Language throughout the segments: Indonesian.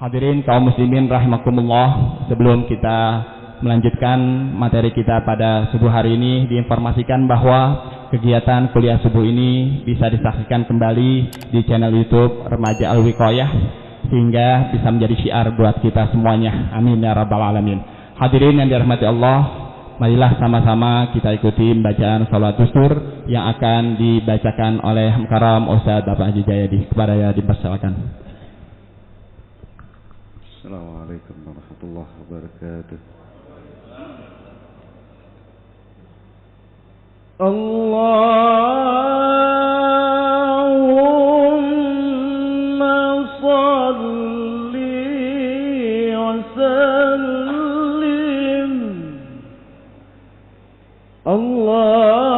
Hadirin kaum muslimin rahimakumullah, sebelum kita melanjutkan materi kita pada subuh hari ini, diinformasikan bahwa kegiatan kuliah subuh ini bisa disaksikan kembali di channel YouTube Remaja Al-Wiqayah, sehingga bisa menjadi syiar buat kita semuanya. Amin ya rabbal alamin. Hadirin yang dirahmati Allah, marilah sama-sama kita ikuti bacaan salat dusur yang akan dibacakan oleh Mukarram Ustaz Bapak Haji Jayadi. Kepada yang dipersilakan. Assalamualaikum warahmatullahi wabarakatuh. Allahumma salli wa sallim. Allahumma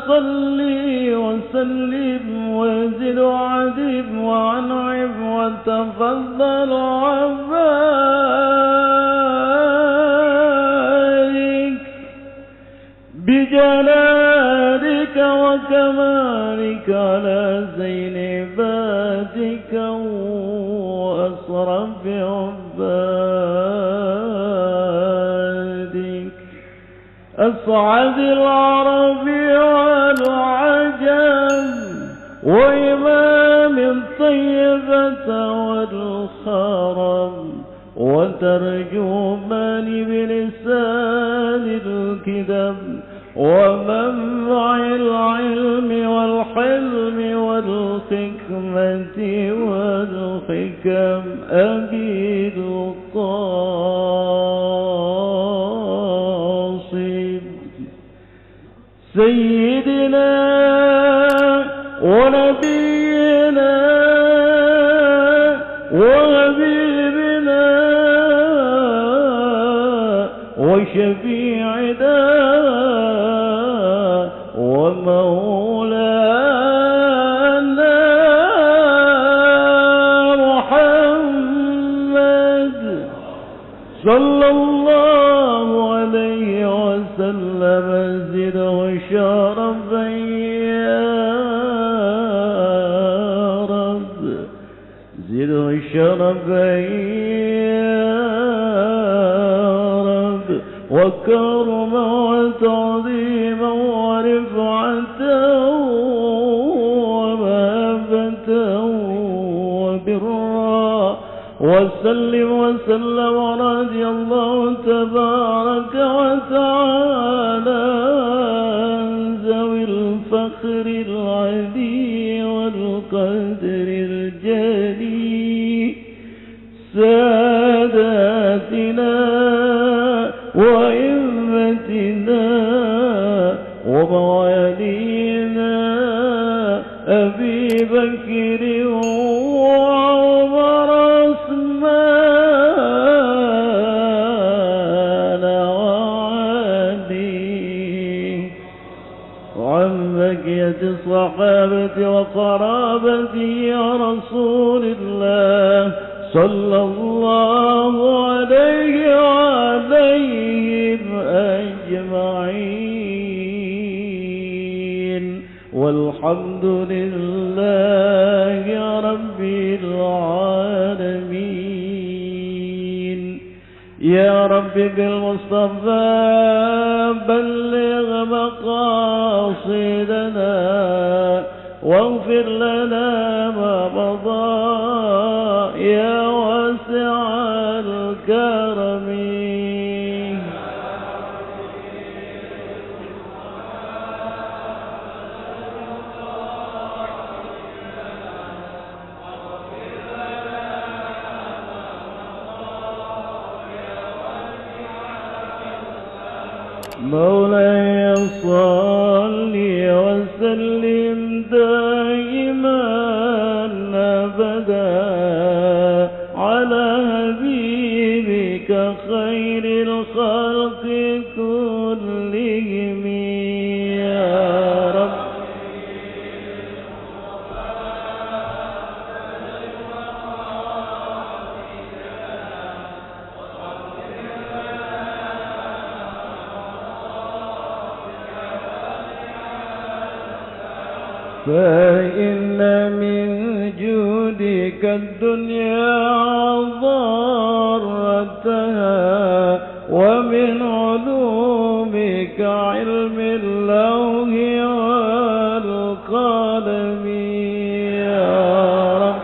salli wa sallim wa zid wa adib wa an'im wa tafaddal بجلالك وكمالك على زين عبادك وأصرف عبادك أسعد العرب والعجم وإمام الطيبة والخرم وترجمان بلسان الكذب ومنبع العلم والحلم والحكمة والحكم أبي القاسم سيدنا ونبينا وحبيبنا وشفيعنا ومولانا محمد صلى الله عليه وسلم زد وشرفا يا رب زد وشرفا يا رب وكرما وتعظيما ورفعة ومهبة وبرا وسلم وسلم ورضي الله تبارك وتعالى عن ذوي الفخر العلي والقدر الجلي ساداتنا وإمتنا وموالينا أبي بكر وعمر عثمان وعلي وعن بقية الصحابة وقرابة يا رسول الله صلى الله عليه وعليهم أجمعين والحمد لله رب العالمين. يا رب بالمصطفى بلغ مقاصدنا واغفر لنا ما مضى يا واسع الكرم. مولاي صل وسلم دائما أبدا على حبيبك خير الخلق كلهم يا رب. فإن من جودك الدنيا ضارتها ومن علومك علم اللوح والقلم يا رب.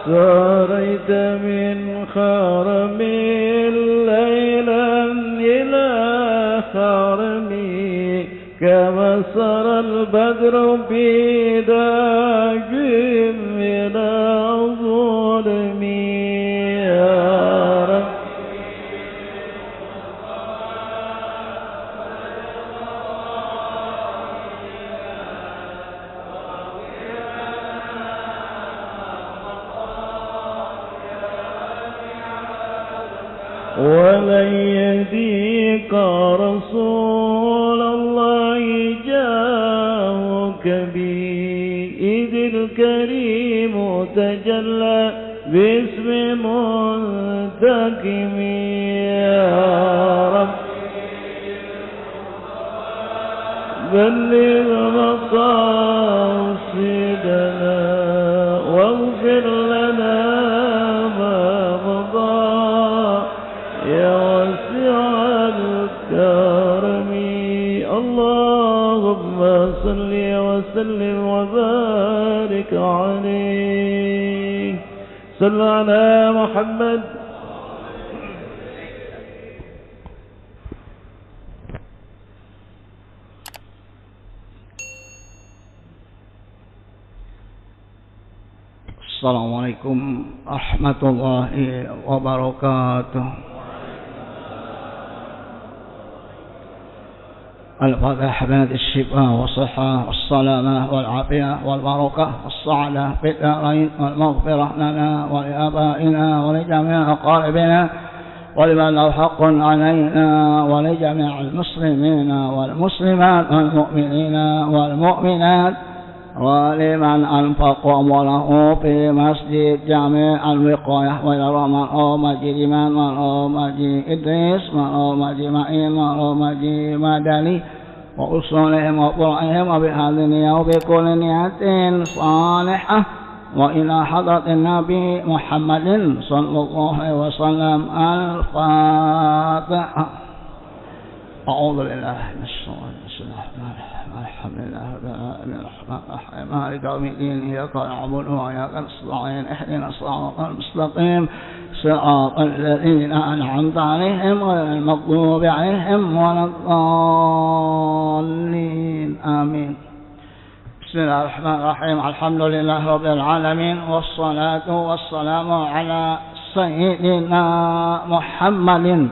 ساريت من خرم ليلا إلى خرمي كما سرى البدر بداج من الظلم يا رب. ولن يهديك رسول الله جاءك بي إذ الكريم تجلى باسم منتقم يا رب. بلغ مقاصدنا واغفر لنا ما مضى يا واسع الكرم. اللهم صل وسلم وبارك عليه. صل على محمد. Assalamualaikum warahmatullahi wabarakatuh. الفاتحة بنت الشفاء والصحة والسلامة والعافية والبركة والسعادة في الدارين والمغفرة لنا ولآبائنا ولجميع أقاربنا ولمن له حق علينا ولجميع المسلمين والمسلمات والمؤمنين والمؤمنات ولمن أنفق أمواله في مسجد جامع الوقاية والرحمن ومسجد من ومسجد إدريس ومسجد معين ومسجد مدني وأصولهم وفرعهم وبهذه النية وبكل نية صالحة وإلى حضرة النبي محمد صلى الله عليه وسلم. الفاتحة. أعوذ بالله من الشيطان الرجيم. الحمد لله رب العالمين الرحمن الرحيم مالك يوم الدين إياك نعبد وإياك نستعين اهدنا الصراط المستقيم صراط الذين أنعمت عليهم غير المغضوب عليهم ولا الضالين آمين. بسم الله الرحمن الرحيم. الحمد لله رب العالمين والصلاة والسلام على سيدنا محمد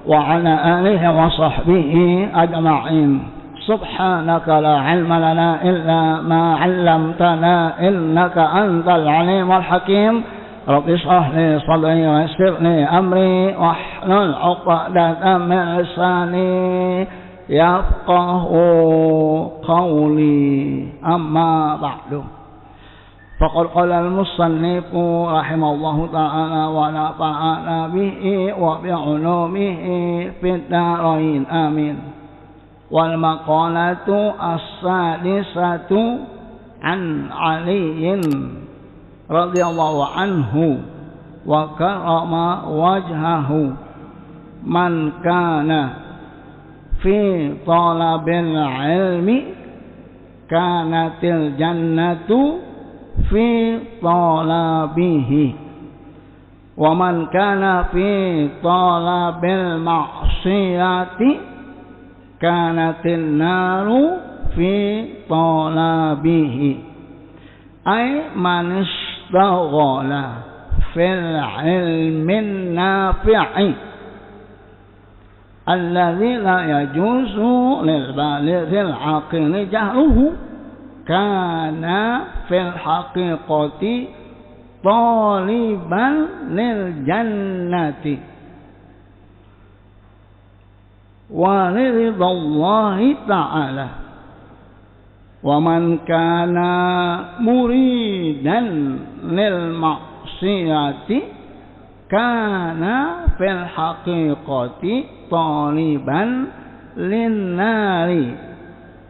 وعلى آله وصحبه أجمعين. سبحانك لا علم لنا إلا ما علمتنا إنك أنت العليم الحكيم. رب اشرح لي صدري ويسر لي أمري واحلل عقدة من لساني يفقه قولي. أما بعد فقد قال المصنف رحمه الله تعالى ونفعنا به وبعلومه في الدارين آمين. والمقالة السادسة عن علي رضي الله عنه وكرم وجهه: من كان في طلب العلم كانت الجنة في طلبه، ومن كان في طلب المعصية كانت النار في طلبه. أي من اشتغل في العلم النافع الذي لا يجوز للبالغ العاقل جهله كان في الحقيقة طالبا للجنة ولرضا الله تعالى. Wa man kana muridan lil maksiyati kana fil haqiqati taliban lin nari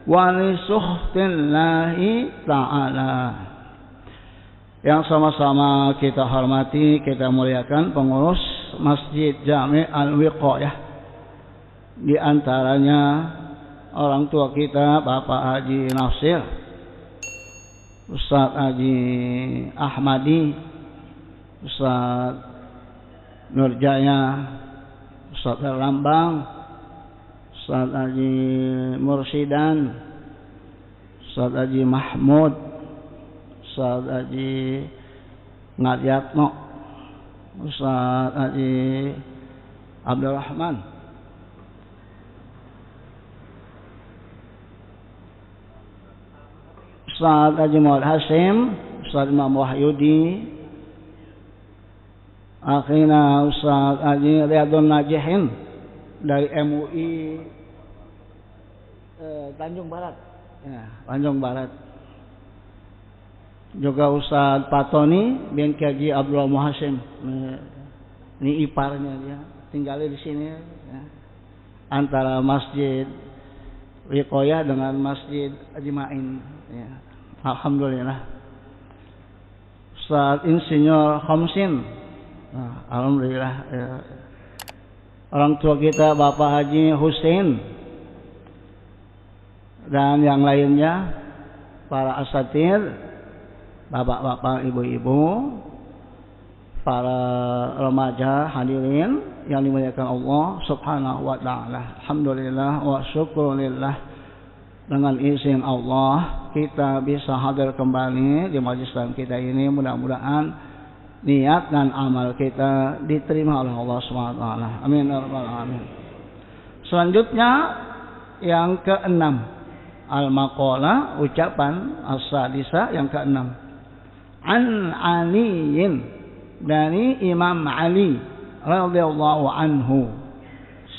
wa li suhtillahi ta'ala. Yang sama-sama kita hormati, kita muliakan pengurus Masjid Jami' Al-Wiqayah. Di antaranya orang tua kita Bapak Haji Nasir, Ustaz Haji Ahmadi, Ustaz Nurjaya, Ustaz Lambang, Ustaz Haji Mursidan, Ustaz Haji Mahmud, Ustaz Haji Ngadiatno, Ustaz Haji Abdul Rahman, Ustaz Haji Muhammad Hasim, Ustaz Imam Wahyudi, akhirnya Ustaz Haji Riyadun Najihin dari MUI Tanjung Barat, ya, Tanjung Barat. Juga Ustaz Patoni bin Haji Abdullah Muhasim, ini iparnya dia, tinggalnya di sini, ya. Antara Masjid Wiqayah dengan Masjid Ajma'in, ya. Alhamdulillah. Ustaz Insinyur Khamsin, nah, alhamdulillah, ya. Orang tua kita Bapak Haji Husein dan yang lainnya, para asatir, bapak-bapak, ibu-ibu, para remaja hadirin yang dimuliakan Allah Subhanahu wa taala. Alhamdulillah wa syukurillah, dengan izin Allah kita bisa hadir kembali di majelis kita ini. Mudah-mudahan niat dan amal kita diterima oleh Allah Subhanahu wa taala. Amin ya rabbal alamin. Selanjutnya yang keenam, al-maqalah, ucapan as-sadisa yang keenam. An Aliyin, dari Imam Ali radhiyallahu anhu,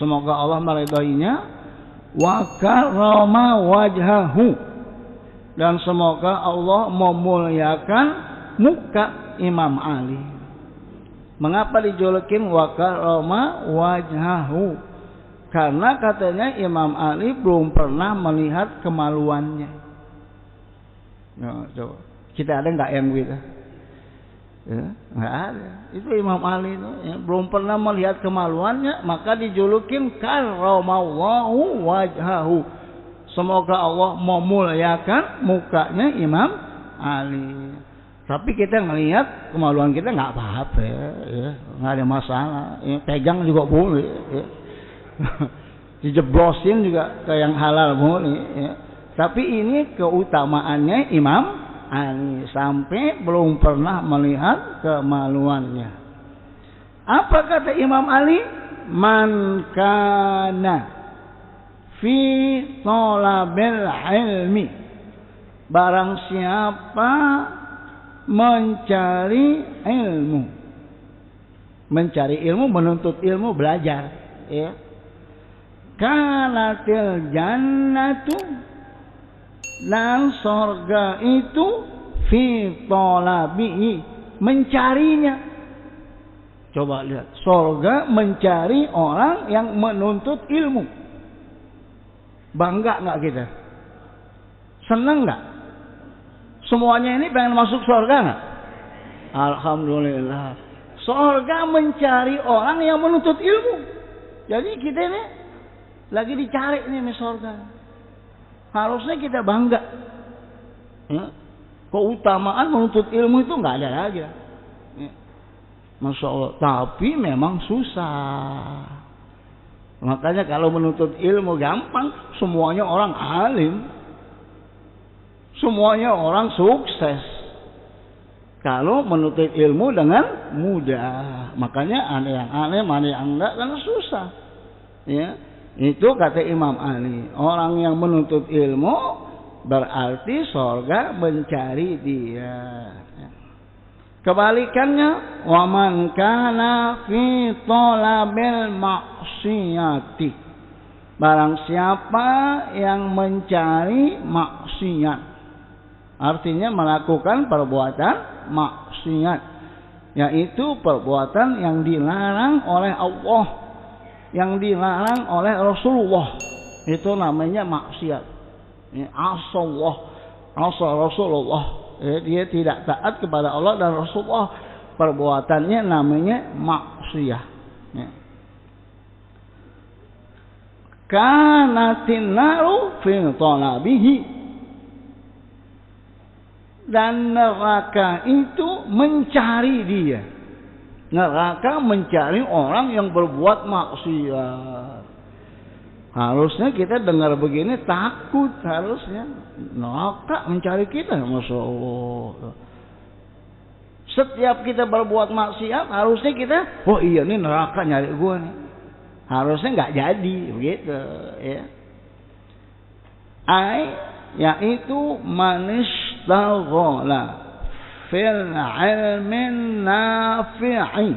semoga Allah meridainya, wa karrama wajhahu, dan semoga Allah memuliakan muka Imam Ali. Mengapa dijulukin wa karrama wajhahu? Karena katanya Imam Ali belum pernah melihat kemaluannya. Nah, coba. Kita ada nggak yang gitu? Ya, nggak ada. Itu Imam Ali itu, ya, belum pernah melihat kemaluannya, maka dijulukin karramallahu wajhahu. Semoga Allah memuliakan mukanya Imam Ali. Tapi kita ngelihat kemaluan kita nggak apa-apa, ya, nggak ada masalah. Ya, pegang juga boleh, ya. Dijeblosin juga ke yang halal boleh, ya. Tapi ini keutamaannya Imam Ali, sampai belum pernah melihat kemaluannya. Apa kata Imam Ali? Man kana fi thalabil ilmi, barang siapa mencari ilmu, menuntut ilmu, belajar, ya. Kanatil jannatu, dan sorga itu fi thalabihi, mencarinya. Coba lihat, sorga mencari orang yang menuntut ilmu. Bangga nggak kita? Seneng nggak? Semuanya ini pengen masuk sorga nggak? Alhamdulillah. Sorga mencari orang yang menuntut ilmu. Jadi kita ini lagi dicari nih sorga. Harusnya kita bangga, ya. Keutamaan menuntut ilmu itu nggak ada lagi, ya. Masya Allah. Tapi memang susah. Makanya kalau menuntut ilmu gampang, semuanya orang alim, semuanya orang sukses. Kalau menuntut ilmu dengan mudah, makanya ada yang alim, ada yang enggak, karena susah, ya. Itu kata Imam Ali, orang yang menuntut ilmu berarti sorga mencari dia. Kebalikannya, wa man kana fi thalabil maksiyati, barang siapa yang mencari maksiat, maksiat. Artinya melakukan perbuatan maksiat, yaitu perbuatan yang dilarang oleh Allah, yang dilarang oleh Rasulullah. Itu namanya maksiat. Asallah, asal Rasulullah. Dia tidak taat kepada Allah dan Rasulullah. Perbuatannya namanya maksiat. Kanatin naru fil talabihi. Dan neraka itu mencari dia. Neraka mencari orang yang berbuat maksiat. Harusnya kita dengar begini takut, harusnya. Neraka mencari kita, Masya Allah. Setiap kita berbuat maksiat, harusnya kita, oh iya nih neraka nyari gua nih. Harusnya nggak jadi, begitu ya. Yaitu manistaghala fil ilmin nafi'i.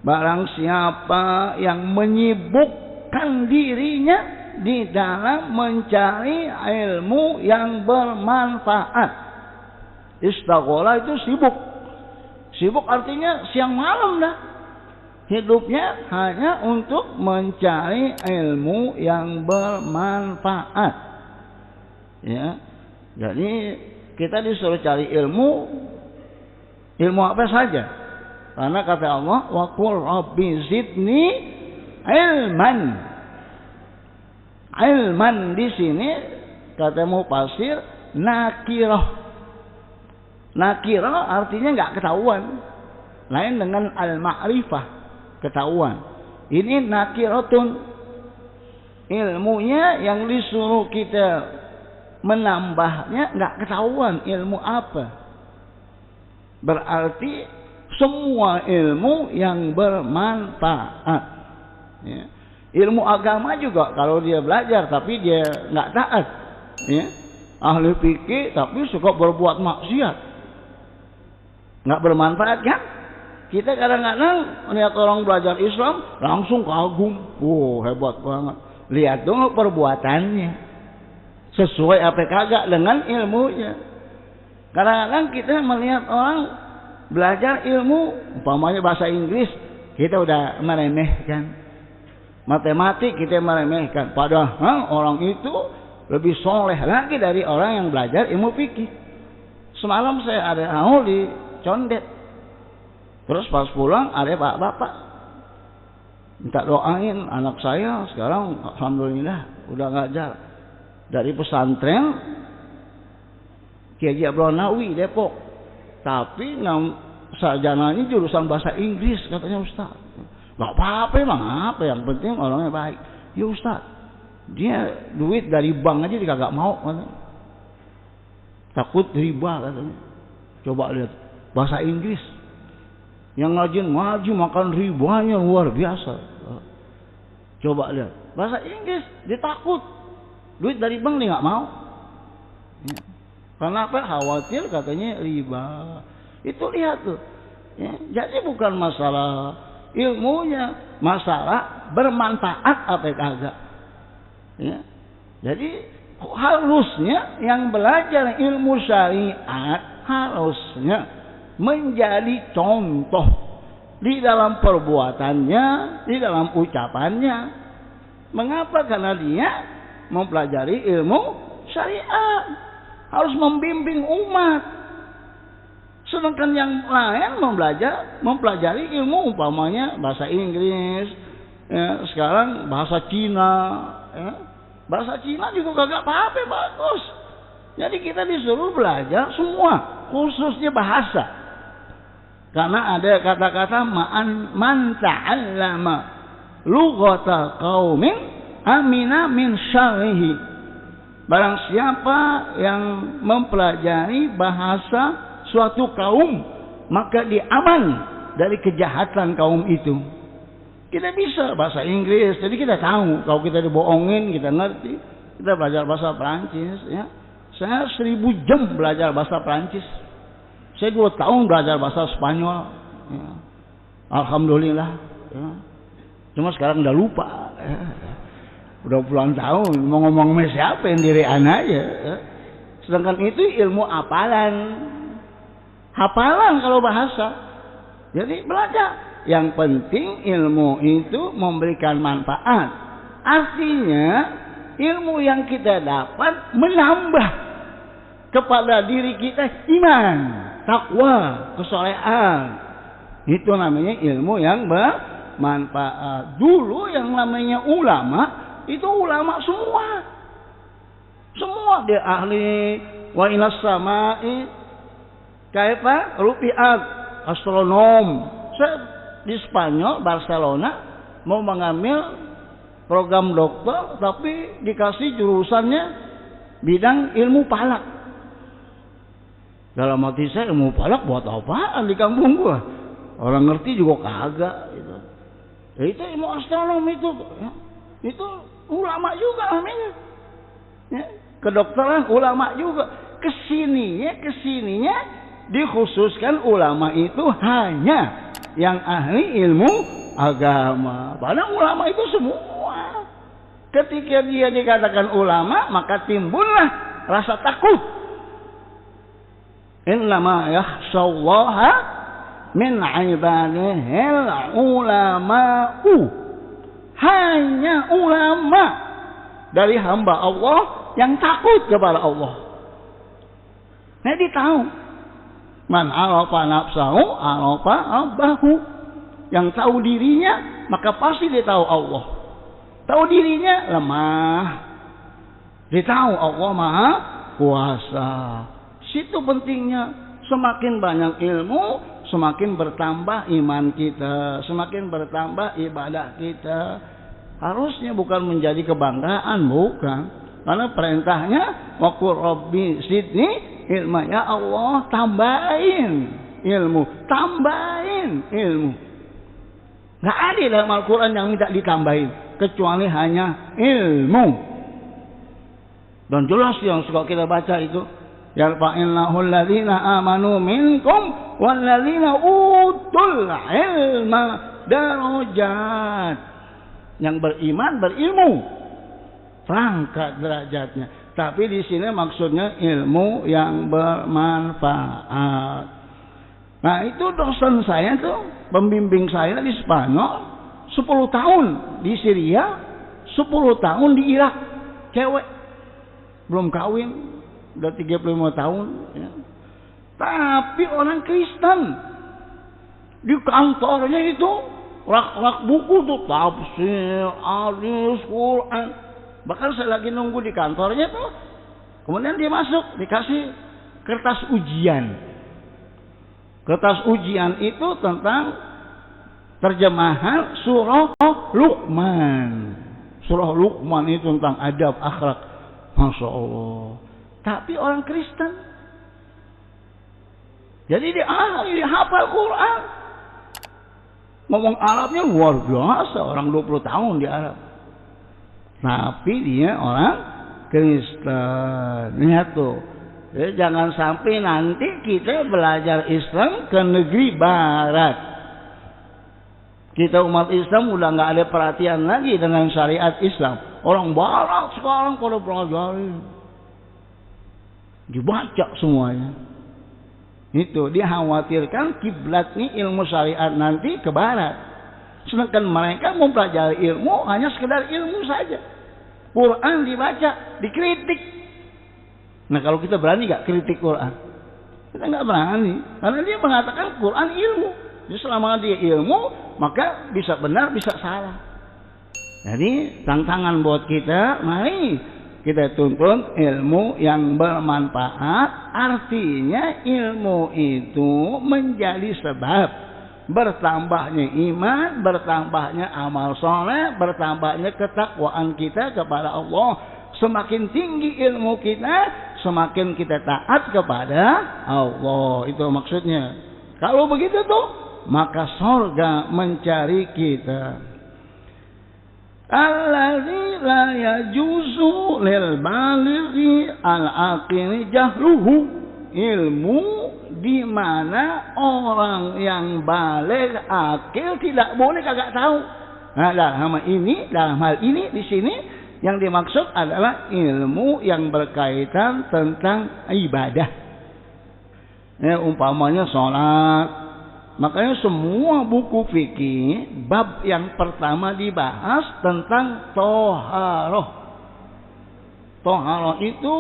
Barang siapa yang menyibukkan dirinya di dalam mencari ilmu yang bermanfaat. Istaghala itu sibuk. Sibuk artinya siang malam dah. Hidupnya hanya untuk mencari ilmu yang bermanfaat. Ya, jadi kita disuruh cari ilmu apa saja. Karena kata Allah, wa qul rabbi zidni ilman. Ilman di sini kata mufasir nakirah. Nakirah artinya nggak ketahuan. Lain dengan al-ma'rifah, ketahuan. Ini nakiratun. Ilmunya yang disuruh kita menambahnya nggak ketahuan ilmu apa. Berarti semua ilmu yang bermanfaat. Ya. Ilmu agama juga kalau dia belajar tapi dia nggak taat. Ya. Ahli fikih tapi suka berbuat maksiat. Nggak bermanfaat kan? Kita kadang-kadang lihat orang belajar Islam langsung kagum. Hebat banget. Lihat dulu perbuatannya. Sesuai apa kagak dengan ilmunya. Kadang-kadang kita melihat orang belajar ilmu, umpamanya bahasa Inggris, kita udah meremehkan. Matematik kita meremehkan. Padahal orang itu lebih soleh lagi dari orang yang belajar ilmu fikih. Semalam saya ada haul di Condet. Terus pas pulang ada bapak-bapak minta doain anak saya sekarang alhamdulillah udah ngajar. Dari pesantren Kiai Haji Abdul Nawi Depok, tapi sarjananya jurusan bahasa Inggris katanya Ustaz. Gak apa-apa emang apa, yang penting orangnya baik. Ya Ustaz, dia duit dari bank aja dia kagak mau katanya. Takut riba katanya. Coba lihat bahasa Inggris yang ngajin ngaji makan ribanya luar biasa. Coba lihat bahasa Inggris dia takut. Duit dari bank dia nggak mau. Ya. Karena apa? Khawatir katanya riba. Itu lihat tuh. Ya. Jadi bukan masalah ilmunya, masalah bermanfaat apa kagak. Ya. Jadi harusnya yang belajar ilmu syariat harusnya menjadi contoh di dalam perbuatannya, di dalam ucapannya. Mengapa? Karena dia mempelajari ilmu syariat, harus membimbing umat. Sedangkan yang lain mempelajari ilmu umpamanya bahasa Inggris, ya, sekarang bahasa Cina, ya. Bahasa Cina juga kagak apa-apa, bagus. Jadi kita disuruh belajar semua, khususnya bahasa. Karena ada kata-kata man ta'allama lughata qaumin amina min syarrihi. Barang siapa yang mempelajari bahasa suatu kaum, maka dia aman dari kejahatan kaum itu. Kita bisa bahasa Inggris, jadi kita tahu kalau kita dibohongin, kita ngerti. Kita belajar bahasa Perancis, ya. Saya 1000 jam belajar bahasa Perancis. Saya 2 tahun belajar bahasa Spanyol. Ya. Alhamdulillah. Ya. Cuma sekarang udah lupa. Ya. Udah puluhan tahun mau ngomong sama siapa yang diri anak aja. Ya. Sedangkan itu ilmu hafalan. Hafalan kalau bahasa. Jadi belajar. Yang penting ilmu itu memberikan manfaat. Artinya ilmu yang kita dapat menambah kepada diri kita iman, takwa, kesolehan. Itu namanya ilmu yang bermanfaat. Dulu yang namanya ulama, itu ulama semua. Semua dia ahli wa ilas sama'i kaifa rufi'at, astronom. Saya di Spanyol, Barcelona mau mengambil program dokter tapi dikasih jurusannya bidang ilmu falak. Dalam hati saya, ilmu falak buat apaan di kampung gua? Orang ngerti juga kagak gitu. Ya, itu ilmu astronom itu. Ya. Itu ulama juga namanya. Ya. Kedokteran ulama juga. Kesininya dikhususkan ulama itu hanya yang ahli ilmu agama. Padahal ulama itu semua. Ketika dia dikatakan ulama, maka timbullah rasa takut. Innama yakhshallaha min ibadihil ulama'u. Hanya ulama dari hamba Allah yang takut kepada Allah. Nah, dia tahu. Man arafa nafsahu arafa rabbahu. Yang tahu dirinya, maka pasti dia tahu Allah. Tahu dirinya lemah, dia tahu Allah Maha Kuasa. Situ pentingnya. Semakin banyak ilmu, semakin bertambah iman kita, semakin bertambah ibadah kita. Harusnya bukan menjadi kebanggaan, bukan. Karena perintahnya waqur rabbi zidni ilma, ya Allah tambahin ilmu, tambahin ilmu. Nggak ada dalam Al-Quran yang minta ditambahin kecuali hanya ilmu. Dan jelas yang suka kita baca itu, yarfa'illahu alladhina amanu minkum walladhina utul ilma darajat. Yang beriman berilmu, terangkat derajatnya. Tapi di sini maksudnya ilmu yang bermanfaat. Nah, itu dosen saya tuh, pembimbing saya di Spanyol, 10 tahun di Syria, 10 tahun di Irak, cewek, belum kawin, udah 35 tahun. Ya. Tapi orang Kristen, di kantornya itu, rak-rak buku tuh, tafsir, hadis, Quran. Bahkan saya lagi nunggu di kantornya tuh, kemudian dia masuk, dikasih kertas ujian. Kertas ujian itu tentang terjemahan surah Luqman. Surah Luqman itu tentang adab, akhlak. Masya Allah. Tapi orang Kristen. Jadi dia hafal Quran. Ngomong Arabnya luar biasa. Orang 20 tahun di Arab. Tapi dia orang Kristen. Lihat tuh. Jadi jangan sampai nanti kita belajar Islam ke negeri Barat. Kita umat Islam udah nggak ada perhatian lagi dengan syariat Islam. Orang Barat sekarang pada pelajari, dibaca semuanya. Itu dia khawatirkan kiblat nih ilmu syariat nanti ke Barat. Sedangkan mereka mempelajari ilmu hanya sekedar ilmu saja. Quran dibaca, dikritik. Nah, kalau kita berani nggak kritik Quran? Kita nggak berani, karena dia mengatakan Quran ilmu. Jadi selama dia ilmu, maka bisa benar, bisa salah. Jadi tantangan buat kita, mari kita tuntut ilmu yang bermanfaat. Artinya ilmu itu menjadi sebab bertambahnya iman, bertambahnya amal soleh, bertambahnya ketakwaan kita kepada Allah. Semakin tinggi ilmu kita, semakin kita taat kepada Allah. Itu maksudnya. Kalau begitu tuh, maka surga mencari kita. Allazi la yajuzu lil balighi al-aqili jahluhu. Ilmu di mana orang yang baligh akil tidak boleh kagak tahu. Nah, dalam hal ini di sini Yang dimaksud adalah ilmu yang berkaitan tentang ibadah. Ya, umpamanya sholat. Makanya semua buku fikih bab yang pertama dibahas tentang toharoh. Toharoh itu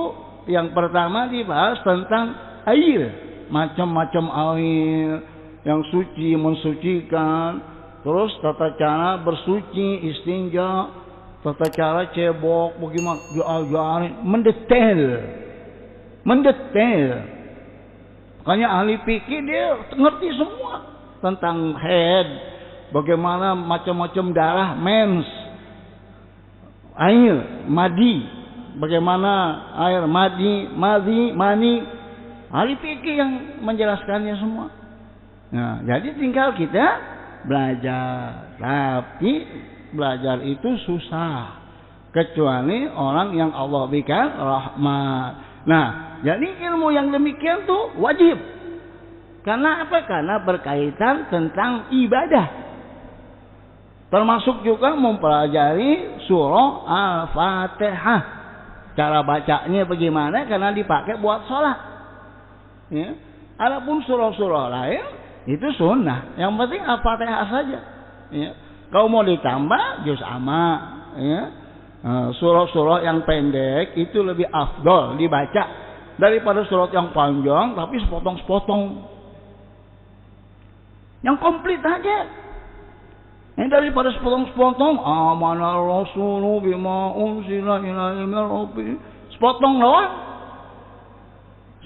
yang pertama dibahas tentang air, macam-macam air yang suci, mensucikan, terus tata cara bersuci, istinja, tata cara cebok, bagaimana diajarin, mendetail. Makanya ahli fikih dia ngerti semua tentang haid, bagaimana macam-macam darah, mens, air, madi, bagaimana air madi, mani, ahli fikih yang menjelaskannya semua. Nah, jadi tinggal kita belajar, tapi belajar itu susah kecuali orang yang Allah berikan rahmat. Nah, jadi ilmu yang demikian tuh wajib. Karena apa? Karena berkaitan tentang ibadah. Termasuk juga mempelajari surah Al-Fatihah. Cara bacanya bagaimana? Karena dipakai buat sholat. Ya. Adapun surah-surah lain itu sunnah. Yang penting Al-Fatihah saja. Ya. Kalau mau ditambah juz amma, ya. Surah-surah yang pendek itu lebih afdol dibaca daripada surat yang panjang tapi sepotong-sepotong. Yang komplit aja. Yang daripada sepotong-sepotong, amana rasulu bima unzila ilaihi min rabbih. Sepotong doang.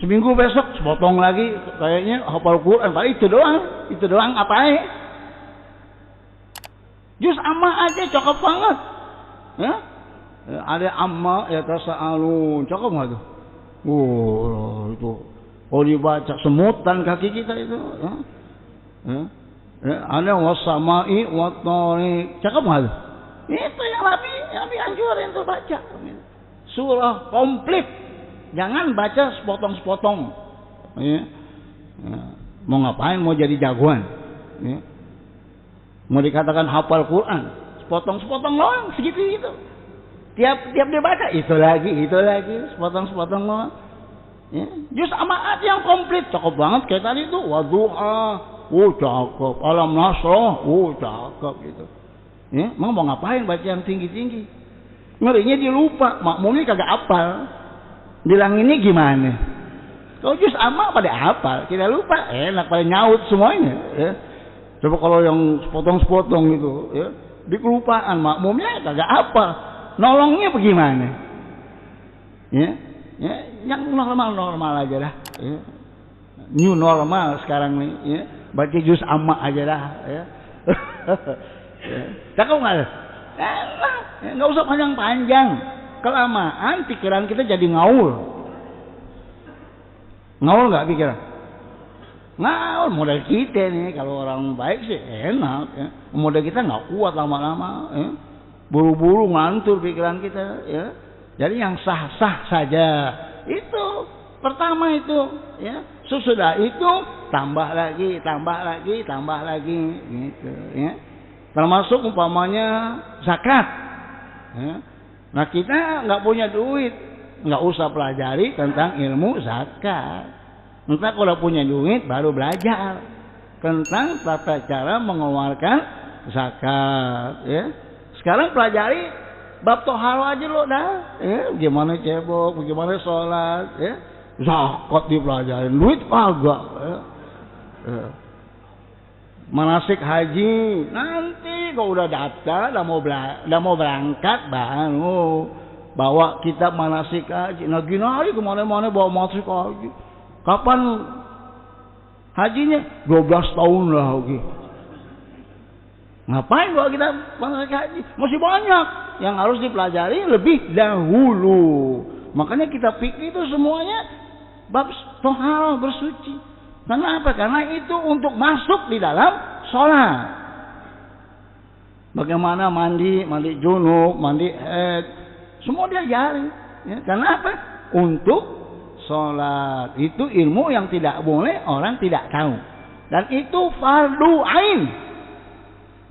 Seminggu besok sepotong lagi, kayaknya hafal Quran, paling itu doang. Itu doang apa ya? Juz amma aja cakep banget. Ya? Ada amma ya tasa'alun, cakep nggak tuh? Itu kalau dibaca semutan kaki kita itu. Ya? Ada wasamai wattariq, cakep nggak tuh? Itu yang lebih anjurin tuh baca. Surah komplit, jangan baca sepotong-sepotong. Ya? Mau ngapain? Mau jadi jagoan? Ya? Mau dikatakan hafal Quran, sepotong-sepotong doang, segitu itu. Tiap dia baca itu lagi, sepotong-sepotong doang. Ya. Juz amma yang komplit, cakep banget kayak tadi itu. Wadduha, cakep. Alam nasrah, cakep gitu. Ya, mau ngapain baca yang tinggi-tinggi? Ngerinya dia lupa, makmumnya kagak hafal. Bilanginnya gimana? Kalau juz amma pada hafal, kita lupa, enak pada nyaut semuanya. Ya. Coba kalau yang sepotong-sepotong gitu, ya, dikelupaan makmumnya kagak apa, nolongnya bagaimana? Ya, yang normal aja dah. Ya. New normal sekarang nih, ya. Baca juz amma aja dah. Ya. Cakep nggak? Nggak usah panjang-panjang. Kelamaan pikiran kita jadi ngaul. Ngaul nggak pikiran? Ngaul modal kita nih, kalau orang baik sih enak. Ya. Modal kita nggak kuat lama-lama. Ya. Buru-buru ngantur pikiran kita. Ya. Jadi yang sah-sah saja. Itu pertama itu. Ya. Sesudah itu tambah lagi. Gitu. Ya. Termasuk umpamanya zakat. Ya. Nah kita nggak punya duit, nggak usah pelajari tentang ilmu zakat. Entah kalau punya duit baru belajar tentang tata cara mengeluarkan zakat. Ya. Sekarang pelajari bab toharo aja lo dah. Ya. Gimana cebok, bagaimana sholat. Ya. Zakat dipelajarin, duit kagak. Ya. Ya. Manasik haji nanti kalau udah daftar, udah mau berangkat baru bawa kitab manasik haji. Nah gini hari kemana-mana bawa manasik haji. Kapan hajinya? 12 tahun lah. Okay. Ngapain bawa kita manasik haji? Masih banyak yang harus dipelajari lebih dahulu. Makanya kita pikir itu semuanya bab toharo, bersuci. Karena apa? Karena itu untuk masuk di dalam sholat. Bagaimana mandi junub, mandi haid, semua diajari. Ya, karena apa? Untuk sholat. Itu ilmu yang tidak boleh orang tidak tahu. Dan itu fardu ain.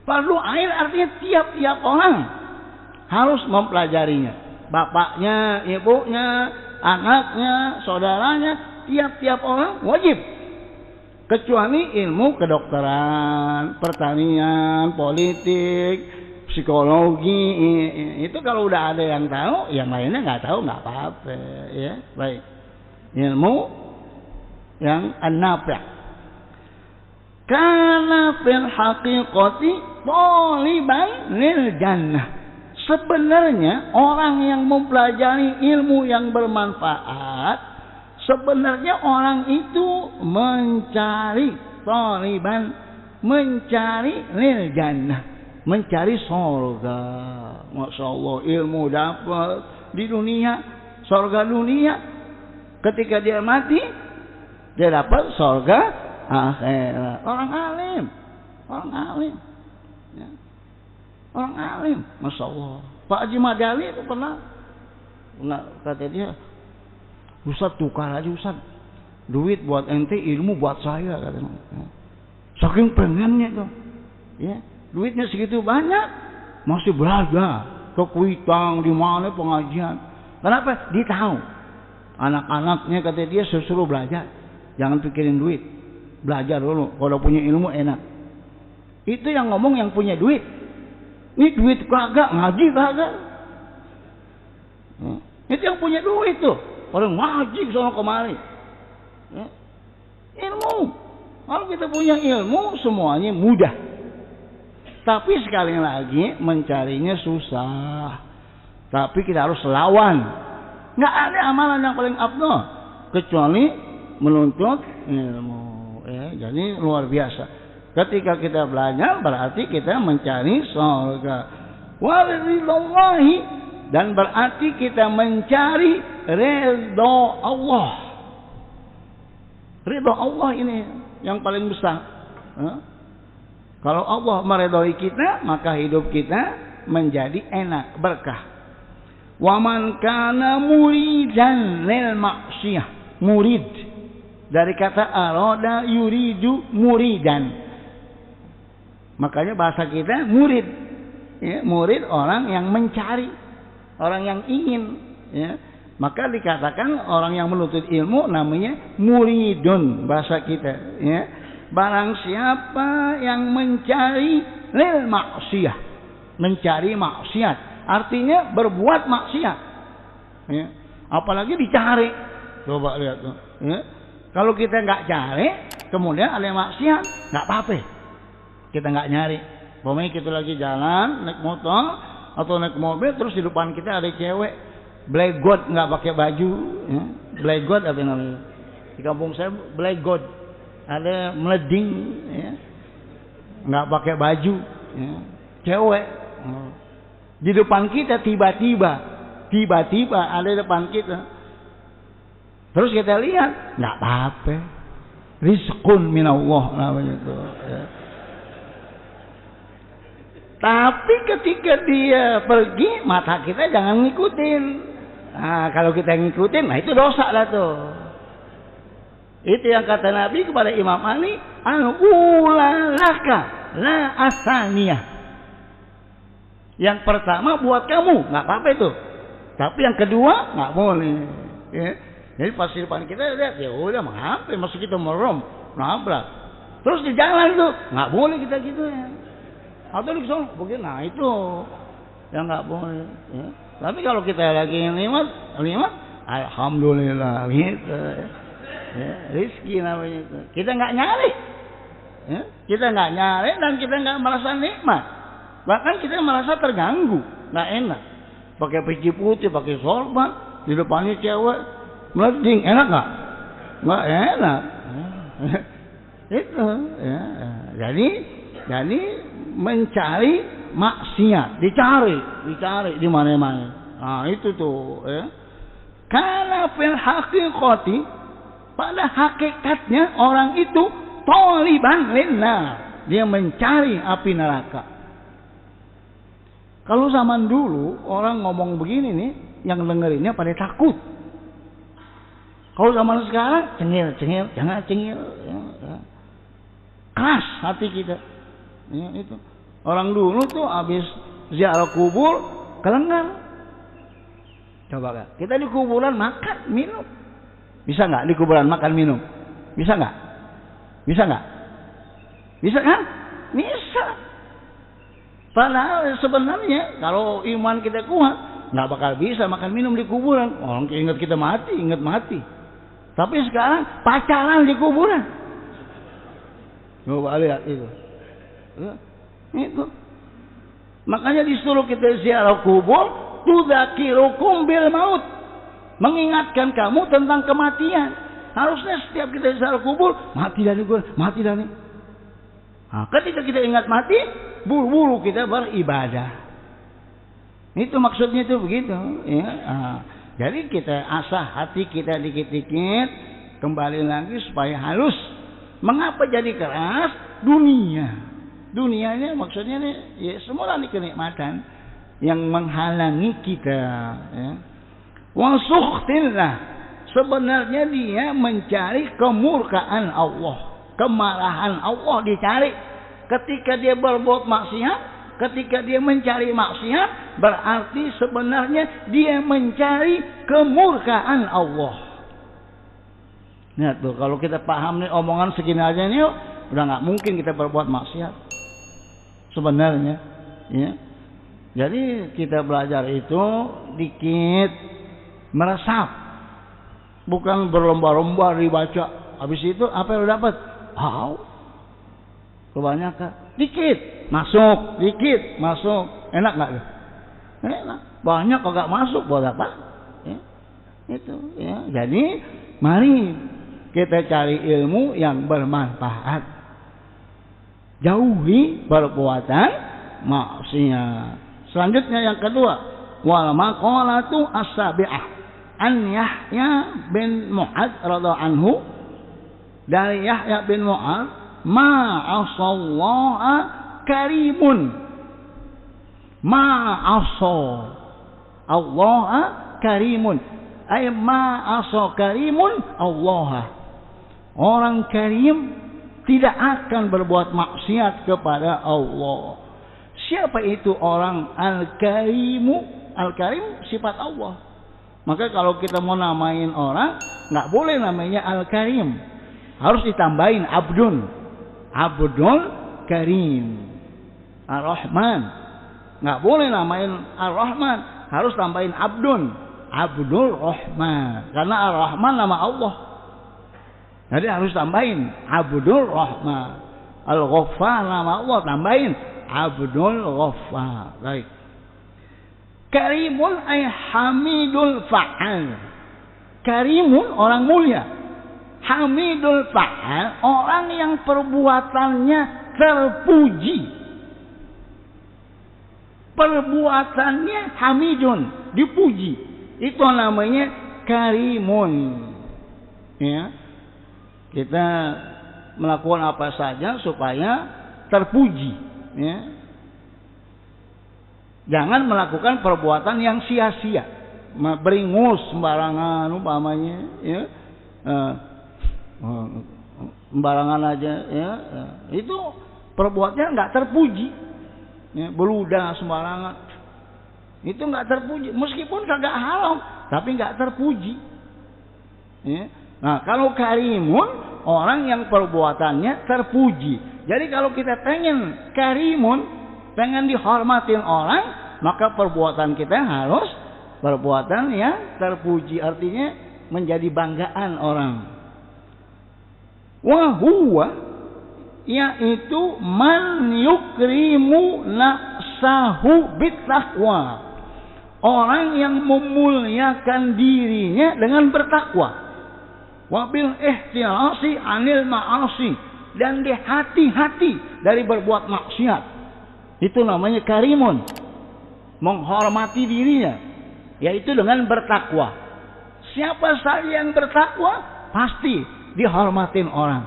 Fardu ain artinya tiap-tiap orang harus mempelajarinya. Bapaknya, ibunya, anaknya, saudaranya, tiap-tiap orang wajib. Kecuali ilmu kedokteran, pertanian, politik, psikologi, itu kalau udah ada yang tahu, yang lainnya nggak tahu nggak apa-apa, ya. Baik. Ilmu yang an-nafi'. Kana fil haqiqati taliban lil jannah. Sebenarnya orang yang mempelajari ilmu yang bermanfaat, sebenarnya orang itu mencari taliban, mencari lil jannah, mencari surga. Masya Allah, ilmu dapat di dunia, surga dunia. Ketika dia mati, dia dapat surga akhirat. Orang alim, orang alim. Ya. Orang alim, Masya Allah. Pak Haji Madali itu pernah kata dia, Ustaz tukar aja Ustaz, duit buat ente, ilmu buat saya, katanya. Saking pengennya tuh, ya, duitnya segitu banyak, masih belajar ke Kuitang, di mana pengajian. Kenapa? Dia tahu anak-anaknya, kata dia, suruh belajar, jangan pikirin duit, belajar dulu. Kalau punya ilmu enak. Itu yang ngomong yang punya duit. Ini duit kagak, ngaji kagak. Itu yang punya duit tuh. Orang ngaji sono kemari. Ilmu. Kalau kita punya ilmu, semuanya mudah. Tapi sekali lagi mencarinya susah. Tapi kita harus lawan. Nggak ada amalan yang paling afdal kecuali menuntut ilmu. Jadi luar biasa. Ketika kita belajar berarti kita mencari surga. Walillahi, dan berarti kita mencari ridha Allah. Ridha Allah ini yang paling besar. Kalau Allah meridhai kita, maka hidup kita menjadi enak, berkah. Wa man kana muridan lil ma'siyah. Murid dari kata arada yuridu muridan. Makanya bahasa kita murid, ya, murid orang yang mencari, orang yang ingin, ya. Maka dikatakan orang yang menuntut ilmu namanya muridun bahasa kita, ya. Barang siapa yang mencari lil maksiyah, mencari maksiat, artinya berbuat maksiat, ya. Apalagi dicari, coba lihat tuh, ya. Kalau kita nggak cari, kemudian ada maksiat, nggak apa-apa. Kita nggak nyari. Pokoknya kita lagi jalan naik motor atau naik mobil, terus di depan kita ada cewek blegot nggak pakai baju, ya. Blegot apa namanya? Di kampung saya blegot, ada meleding, ya. Nggak pakai baju, ya. Cewek di depan kita, tiba-tiba ada di depan kita. Terus kita lihat, nggak apa-apa, rizqun minallah namanya itu, ya. Tapi ketika dia pergi, mata kita jangan ngikutin. Nah, kalau kita ngikutin, nah itu dosa lah tuh. Itu yang kata Nabi kepada Imam Ali, al-ulalaka la asaniyah. Yang pertama buat kamu, nggak apa-apa itu. Tapi yang kedua nggak boleh. Ya. Jadi pas di depan kita lihat, ya udah mengapa? Masuk kita merem, nabrak. Terus di jalan tuh nggak boleh kita gitu ya. Atau di sana begini, nah itu yang nggak boleh. Ya. Tapi kalau kita lagi limat, alhamdulillah gitu. Ya, rizki namanya itu. Kita nggak nyari, ya. Kita nggak nyari dan kita nggak merasa nikmat. Bahkan kita merasa terganggu, nggak enak. Pakai peci putih, pakai sorban, di depannya cewek meleding, enak nggak? Nggak enak. Itu, ya. Jadi mencari maksiat, dicari di mana-mana. Nah, itu tuh, ya. Karena fil haqiqati, pada hakikatnya orang itu taliban lillah, dia mencari api neraka. Kalau zaman dulu orang ngomong begini nih, yang dengerinnya pada takut. Kalau zaman sekarang cengil, jangan cengil, ya. Keras hati kita. Ya, itu. Orang dulu tuh habis ziarah kubur kelenggar. Coba kan? Kita di kuburan makan, minum. Bisa nggak di kuburan makan, minum? Bisa nggak? Bisa nggak? Bisa kan? Bisa. Padahal sebenarnya kalau iman kita kuat, nggak bakal bisa makan minum di kuburan. Orang ingat kita mati, ingat mati. Tapi sekarang pacaran di kuburan. Coba lihat itu. Itu. Makanya disuruh kita ziarah kubur. Tudzakirukum bil maut, mengingatkan kamu tentang kematian. Harusnya setiap kita ziarah kubur, mati dari kubur, mati dari. Nah, ketika kita ingat mati, buru-buru kita beribadah. Itu maksudnya itu begitu. Ya. Nah, jadi kita asah hati kita dikit-dikit, kembali lagi supaya halus. Mengapa jadi keras? Dunianya maksudnya nih, ya semula kenikmatan yang menghalangi kita, ya. Wasukhtillah, sebenarnya dia mencari kemurkaan Allah, kemarahan Allah dicari. Ketika dia berbuat maksiat, ketika dia mencari maksiat, berarti sebenarnya dia mencari kemurkaan Allah. Nah tuh, kalau kita paham nih omongan segini aja nih, udah nggak mungkin kita berbuat maksiat sebenarnya, ya. Jadi kita belajar itu dikit, meresap, bukan berlomba-lomba dibaca. Habis itu apa yang dapat? Kebanyakan. Dikit masuk, dikit masuk. Enak nggak? Enak. Banyak kagak masuk, buat apa? Ya. Itu. Ya. Jadi mari kita cari ilmu yang bermanfaat. Jauhi perbuatan maksiat. Selanjutnya yang kedua, wal maqalatu as-sabi'ah an Yahya bin Mu'adz radhiyallahu anhu, dari Yahya bin Mu'adz, ma'asallaha karimun, ma'asallaha karimun, ay ma'asa karimun Allah. Orang karim tidak akan berbuat maksiat kepada Allah. Siapa itu orang Al-Karimu? Al-Karim sifat Allah. Maka kalau kita mau namain orang, nggak boleh namanya Al-Karim. Harus ditambahin Abdun. Abdul Karim. Ar-Rahman. Nggak boleh namain Ar-Rahman. Harus tambahin Abdun. Abdul Rahman. Karena Ar-Rahman nama Allah. Jadi harus tambahin Abdul Rahman. Al-Ghaffar nama Allah, tambahin Abdul Ghaffar. Baik. Karimun ay hamidul fa'al. Karimun orang mulia. Hamidul fa'al orang yang perbuatannya terpuji. Perbuatannya hamidun, dipuji. Itu namanya karimun. Ya. Kita melakukan apa saja supaya terpuji. Ya. Jangan melakukan perbuatan yang sia-sia, beringus sembarangan umpamanya, ya. Sembarangan aja, ya. Itu perbuatannya nggak terpuji, ya. Beludah sembarangan, itu nggak terpuji, meskipun kagak haram, tapi nggak terpuji. Ya. Nah kalau karimun orang yang perbuatannya terpuji. Jadi kalau kita pengen karimun, pengen dihormatin orang, maka perbuatan kita harus perbuatan yang terpuji, artinya menjadi banggaan orang. Wa huwa, yaitu man yukrimu nafsahu bittaqwa, orang yang memuliakan dirinya dengan bertakwa. Wa bil ihtirasi anil ma'asi, dan hati-hati dari berbuat maksiat. Itu namanya karimun, menghormati dirinya, yaitu dengan bertakwa. Siapa saja yang bertakwa pasti dihormatin orang,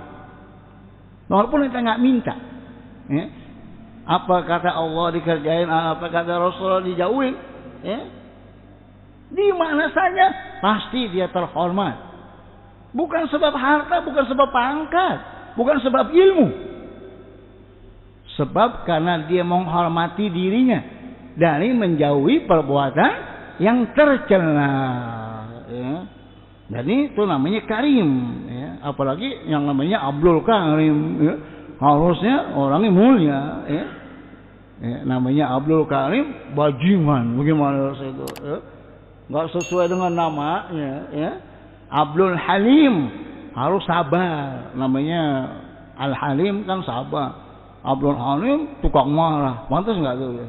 walaupun kita nggak minta. Ya. Apa kata Allah dikerjain, apa kata Rasulullah dijauhin. Ya. Di mana saja pasti dia terhormat. Bukan sebab harta, bukan sebab pangkat, bukan sebab ilmu. Sebab karena dia menghormati dirinya. dari menjauhi perbuatan yang tercela. Ya. Jadi itu namanya karim. Ya. Apalagi yang namanya Abdul Karim. Ya. Harusnya orangnya mulia. Ya. Ya, namanya Abdul Karim, bajingan. Bagaimana itu? Ya. Nggak sesuai dengan namanya. Ya. Abdul Halim, harus sabar. Namanya Al Halim kan sabar. Abdul Halim tukang marah. Pantas nggak tuh? Ya?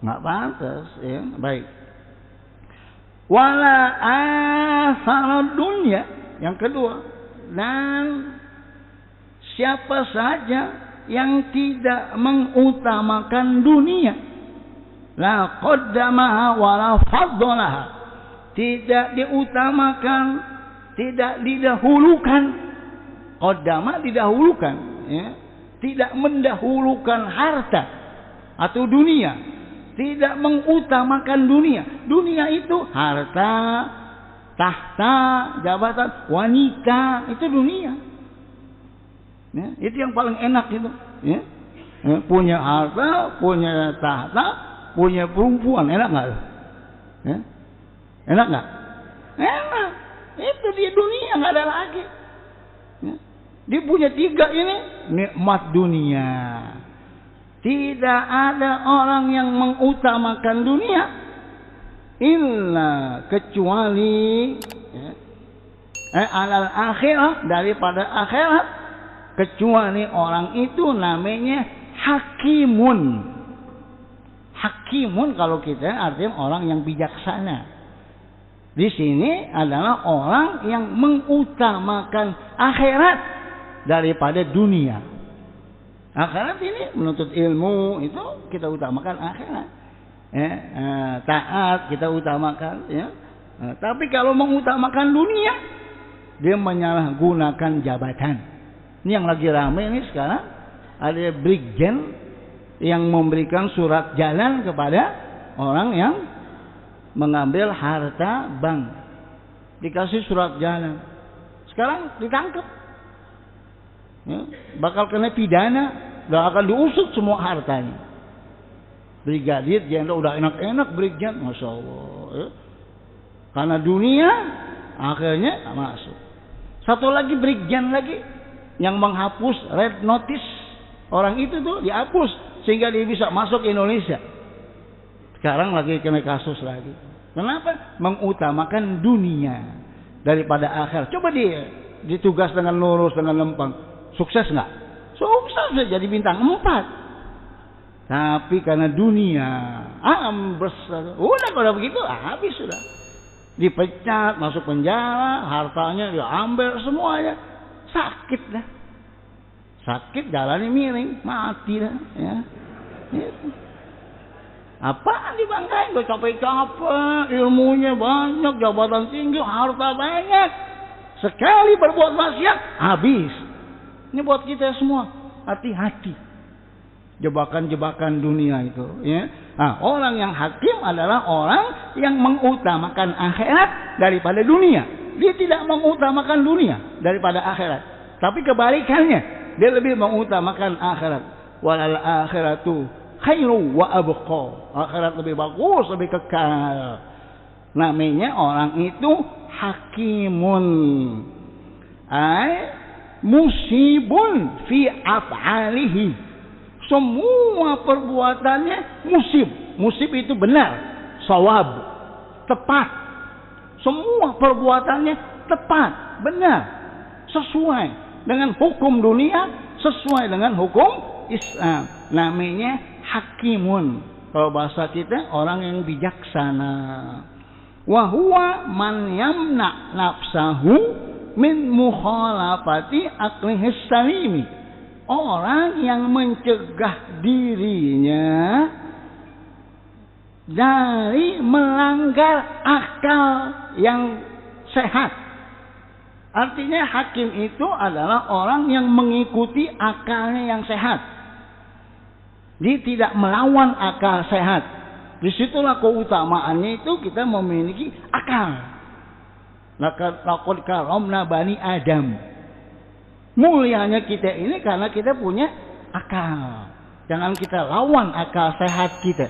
Nggak pantas. Ya. Baik. Wala asal dunia, yang kedua, dan siapa saja yang tidak mengutamakan dunia, la qaddamaha wala faddalaha, tidak diutamakan, tidak didahulukan. Qaddama didahulukan, ya. Tidak mendahulukan harta atau dunia, tidak mengutamakan dunia. Dunia itu harta, tahta, jabatan, wanita, itu dunia. Ya, itu yang paling enak itu. Ya. Ya, punya harta, punya tahta, punya perempuan, enak nggak? Ya. Enak nggak? Enak. Itu dia dunia, nggak ada lagi. Ya. Dia punya 3 ini nikmat dunia. Tidak ada orang yang mengutamakan dunia illa kecuali alal akhirah, daripada akhirat, kecuali orang itu namanya hakimun. Hakimun kalau kita artinya orang yang bijaksana. Di sini adalah orang yang mengutamakan akhirat daripada dunia. Akhirat ini menuntut ilmu, itu kita utamakan akhirat. Taat kita utamakan. Ya. Tapi kalau mengutamakan dunia, dia menyalahgunakan jabatan. Ini yang lagi ramai ini sekarang. Ada brigjen yang memberikan surat jalan kepada orang yang mengambil harta bank. Dikasih surat jalan. Sekarang ditangkap. Ya, bakal kena pidana dan akan diusut semua hartanya. Brigadir jenderal udah enak-enak brigjen, masya Allah. Ya. Karena dunia akhirnya masuk. Satu lagi brigjen lagi yang menghapus red notice, orang itu tuh dihapus sehingga dia bisa masuk Indonesia. Sekarang lagi kena kasus lagi. Kenapa? Mengutamakan dunia daripada akhirat. Coba dia ditugas dengan lurus, dengan lempeng. Sukses nggak? Sukses, jadi bintang 4. Tapi karena dunia, besar. Udah kalau begitu habis sudah. Dipecat, masuk penjara, hartanya diambil semuanya. Sakit dah. Sakit, jalannya miring, mati dah. Ya. Apaan dibanggain? Gue capek-capek, ilmunya banyak, jabatan tinggi, harta banyak. Sekali berbuat maksiat, habis. Ini buat kita semua, hati-hati. Jebakan-jebakan dunia itu. Ya. Nah, orang yang hakim adalah orang yang mengutamakan akhirat daripada dunia. Dia tidak mengutamakan dunia daripada akhirat. Tapi kebalikannya, dia lebih mengutamakan akhirat. Walal akhiratu khairu wa abqa. Akhirat lebih bagus, lebih kekal. Namanya orang itu hakimun. Musibun fi af'alihi. Semua perbuatannya musib. Musib itu benar, shawab, tepat. Semua perbuatannya tepat, benar, sesuai dengan hukum dunia, sesuai dengan hukum Islam. Namanya hakimun. Kalau bahasa kita orang yang bijaksana. Wa huwa man yamna nafsahu min mukhalafati aqlihis salimi. Orang yang mencegah dirinya dari melanggar akal yang sehat. Artinya hakim itu adalah orang yang mengikuti akalnya yang sehat. Dia tidak melawan akal sehat. Disitulah keutamaannya itu kita memiliki akal. Laqad karamna bani Adam. Mulianya kita ini karena kita punya akal. Jangan kita lawan akal sehat kita.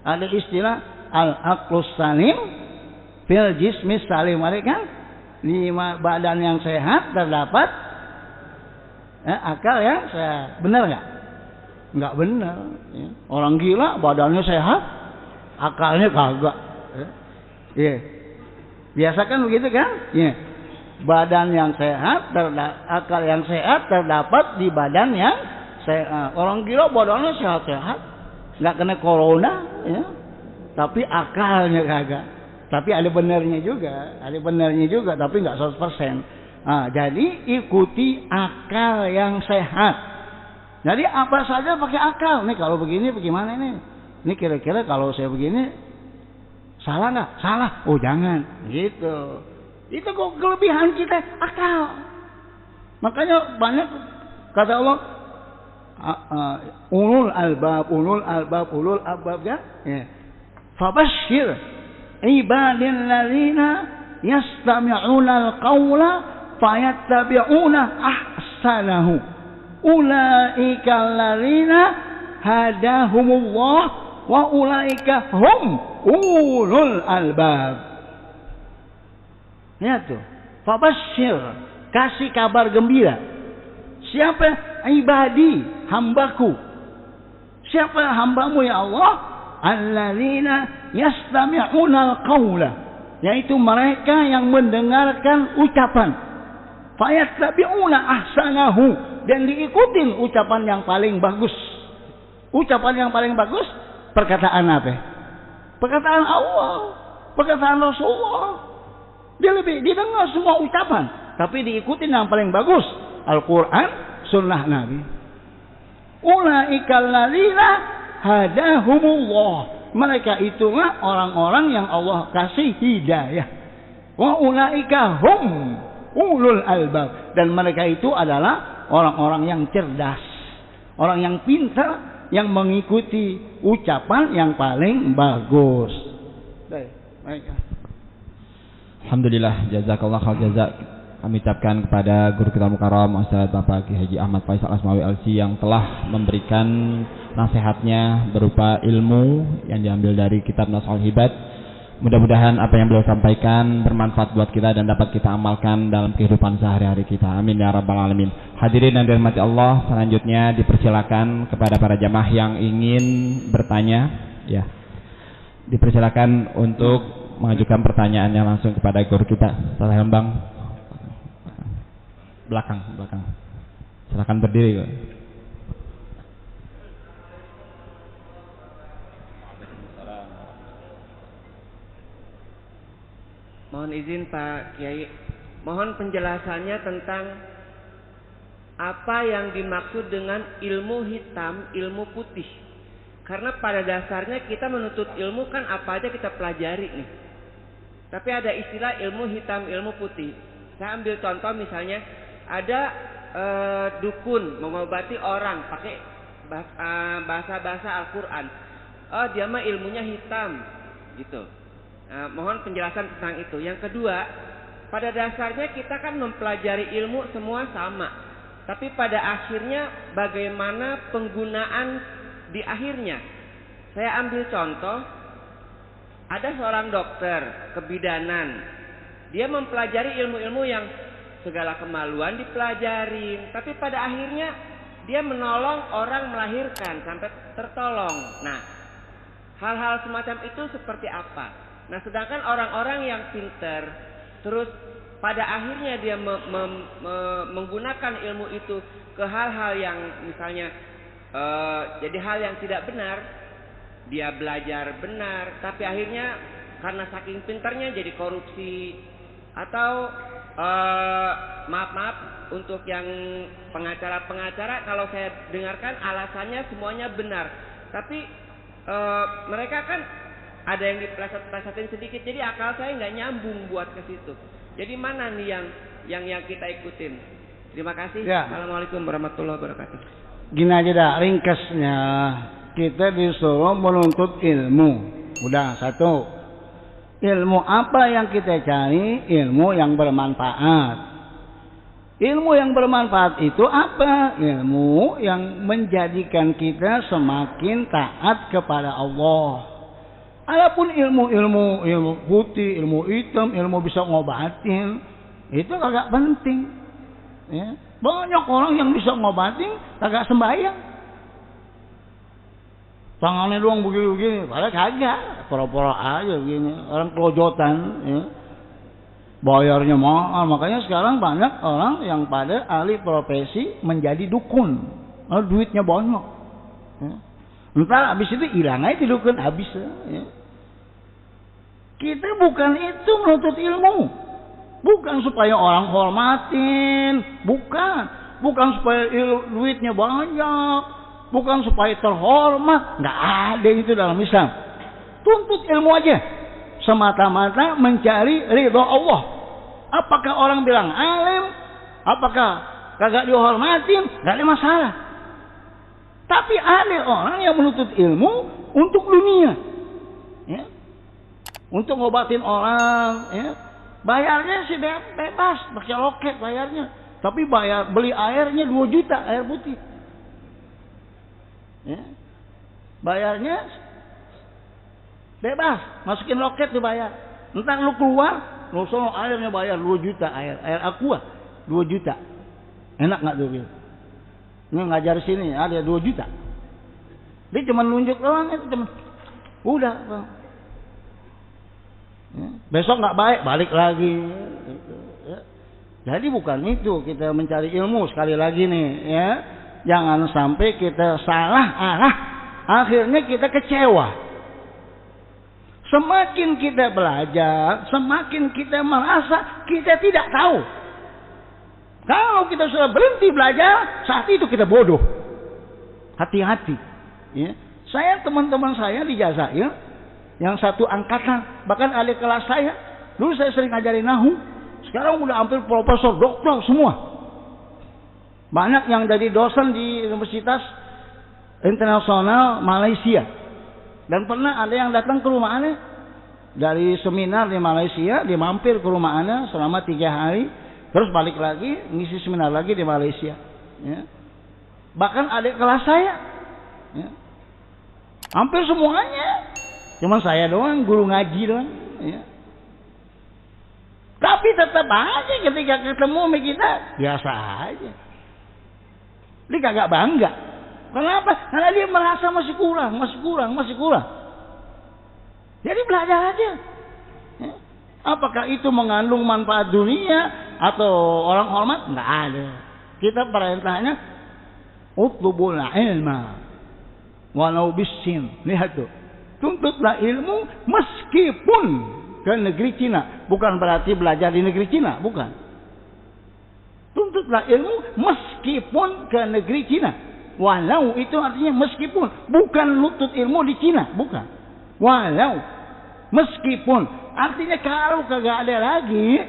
Ada istilah al-aqlus salim fil jismis salim. Kan? Di badan yang sehat terdapat akal yang sehat. Benar nggak? Nggak benar. Ya. Orang gila badannya sehat, akalnya kagak. Ya. Biasa kan begitu kan? Ya. Badan yang sehat, akal yang sehat terdapat di badan yang sehat. Orang gila badannya sehat-sehat, nggak kena corona, ya. Tapi akalnya kagak. Tapi ada benernya juga, tapi nggak 100%. Nah, jadi ikuti akal yang sehat. Jadi apa saja pakai akal. Nih kalau begini bagaimana nih? Ini kira-kira kalau saya begini salah nggak? Salah. Oh jangan, gitu. Itu kok kelebihan kita akal. Makanya banyak kata Allah ulul albab ya. Fabashshir ibadil ladzina yastami'una al-qawla fayattabi'una ahsanahu. Ulaika alladzina hadahumullah wa ulaika hum ulul albab. Ya tuh, fabashshir, kasih kabar gembira. Siapa ibadi, hambaku? Siapa hambamu ya Allah? Alladzina yastami'una al-qawla, yaitu mereka yang mendengarkan ucapan. Fayattabi'una ahsanahu, dan diikutin ucapan yang paling bagus. Ucapan yang paling bagus perkataan apa? Perkataan Allah, perkataan Rasulullah. Dia lebih didengar semua ucapan, tapi diikuti yang paling bagus, Al-Quran, Sunnah Nabi. Ulaikal ladzina hadahumullah, mereka itulah orang-orang yang Allah kasih hidayah. Wa ulaika hum ulul albab, dan mereka itu adalah orang-orang yang cerdas, orang yang pintar, yang mengikuti ucapan yang paling bagus. Baik. Alhamdulillah, jazakallah khair jazak. Kami ucapkan kepada guru kita mukarram Ustaz Bapak Ki Haji Ahmad Faisal Asmawi LC yang telah memberikan nasihatnya berupa ilmu yang diambil dari kitab Nasul Hibat. Mudah-mudahan apa yang beliau sampaikan bermanfaat buat kita dan dapat kita amalkan dalam kehidupan sehari-hari kita. Amin ya rabbal alamin. Hadirin yang dirahmati Allah, selanjutnya dipersilakan kepada para jamaah yang ingin bertanya, ya. Dipersilakan untuk mengajukan pertanyaannya langsung kepada guru kita. Salah Bang. Belakang. Silakan berdiri. Mohon izin Pak Kiai, mohon penjelasannya tentang apa yang dimaksud dengan ilmu hitam, ilmu putih. Karena pada dasarnya kita menuntut ilmu kan apa aja kita pelajari nih. Tapi ada istilah ilmu hitam, ilmu putih. Saya ambil contoh misalnya ada dukun mengobati orang pakai bahasa Al-Quran. Oh dia mah ilmunya hitam, gitu. Mohon penjelasan tentang itu. Yang kedua, pada dasarnya kita kan mempelajari ilmu semua sama. Tapi pada akhirnya bagaimana penggunaan di akhirnya. Saya ambil contoh, ada seorang dokter kebidanan. Dia mempelajari ilmu-ilmu yang segala kemaluan dipelajarin, tapi pada akhirnya dia menolong orang melahirkan sampai tertolong. Nah, hal-hal semacam itu seperti apa? Nah, sedangkan orang-orang yang pintar terus pada akhirnya dia menggunakan ilmu itu ke hal-hal yang misalnya jadi hal yang tidak benar. Dia belajar benar, tapi akhirnya karena saking pintarnya jadi korupsi. Atau maaf untuk yang pengacara-pengacara, kalau saya dengarkan alasannya semuanya benar, tapi mereka kan ada yang dipeleset-pelesetin sedikit, jadi akal saya nggak nyambung buat ke situ. Jadi mana nih yang kita ikutin? Terima kasih. Ya. Assalamualaikum warahmatullahi wabarakatuh. Gini aja dah, ringkasnya kita disuruh menuntut ilmu. Udah, satu, ilmu apa yang kita cari? Ilmu yang bermanfaat. Ilmu yang bermanfaat itu apa? Ilmu yang menjadikan kita semakin taat kepada Allah, Adapun ilmu putih, ilmu hitam, ilmu bisa ngobatin, itu kagak penting. Ya. Banyak orang yang bisa ngobatin kagak sembahyang. Tangannya doang begini-begini, padahal kagak, pura-pura aja begini. Orang kelojotan, ya. Bayarnya mahal, makanya sekarang banyak orang yang pada alih profesi menjadi dukun. Duitnya banyak. Ya. Entar habis itu hilang aja dukun habis. Ya. Kita bukan itu menuntut ilmu, bukan supaya orang hormatin, bukan supaya duitnya banyak, bukan supaya terhormat. Nggak ada itu dalam Islam. Tuntut ilmu aja, semata-mata mencari ridho Allah. Apakah orang bilang alim, apakah kagak dihormatin, nggak ada masalah. Tapi ada orang yang menuntut ilmu untuk dunia, ya. Untuk ngobatin orang, ya. Bayarnya sih bebas, pakai loket bayarnya. Tapi beli airnya 2 juta, air putih. Ya. Bayarnya bebas, masukin loket dibayar. Entar lu keluar, lu sono airnya bayar 2 juta, air aqua 2 juta. Enak nggak tuh, Bil? Ini ngajar sini ada 2 juta. Dia cuma nunjuk doang itu, cuma udah, Bang. Ya. Besok nggak baik, balik lagi. Gitu, ya. Jadi bukan itu kita mencari ilmu, sekali lagi nih, ya. Jangan sampai kita salah arah, akhirnya kita kecewa. Semakin kita belajar, semakin kita merasa kita tidak tahu. Kalau kita sudah berhenti belajar, saat itu kita bodoh. Hati-hati. Ya. Saya, teman-teman saya di Jazair, yang satu angkatan, bahkan adik kelas saya, dulu saya sering ngajarin nahu, sekarang udah hampir profesor, doktor semua. Banyak yang jadi dosen di Universitas Internasional Malaysia. Dan pernah ada yang datang ke rumah aneh dari seminar di Malaysia, dia mampir ke rumah aneh selama 3 hari, terus balik lagi ngisi seminar lagi di Malaysia. Ya. Bahkan adik kelas saya, ya. Hampir semuanya, cuman saya doang guru ngaji doang. Ya. Tapi tetap aja ketika ketemu sama kita biasa aja. Dia kagak bangga. Kenapa? Karena dia merasa masih kurang. Jadi belajar aja. Ya. Apakah itu mengandung manfaat dunia atau orang hormat? Nggak ada. Kita perintahnya utlubul ilma walau bisin. Lihat tuh. Tuntutlah ilmu meskipun ke negeri Cina. Bukan berarti belajar di negeri Cina, bukan. Tuntutlah ilmu meskipun ke negeri Cina. Walau itu artinya meskipun, bukan lutut ilmu di Cina, bukan. Walau meskipun artinya kalau kagak ada lagi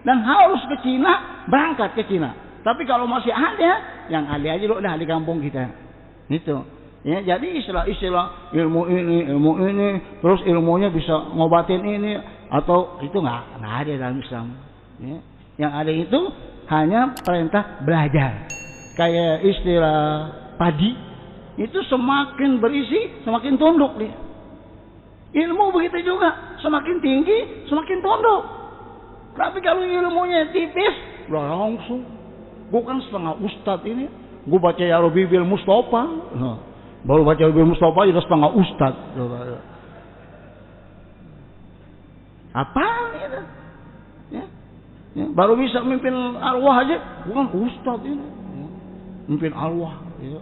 dan harus ke Cina, berangkat ke Cina. Tapi kalau masih ada, yang ada aja udah di kampung kita. Itu. Ya, jadi istilah-istilah ilmu ini, terus ilmunya bisa ngobatin ini atau itu nggak ada dalam Islam. Ya. Yang ada itu hanya perintah belajar. Kayak istilah padi itu semakin berisi semakin tunduk dia. Ilmu begitu juga, semakin tinggi semakin tunduk. Tapi kalau ilmunya tipis, langsung. Gue kan setengah ustad ini, gue baca ya Rabbi bil Mustafa. Nah, baru baca bil Mustafa jadi setengah ustad. Apa itu? Ya. Ya, baru bisa mimpin arwah aja, bukan ustad ini. Ya. Mimpin arwah. Ya.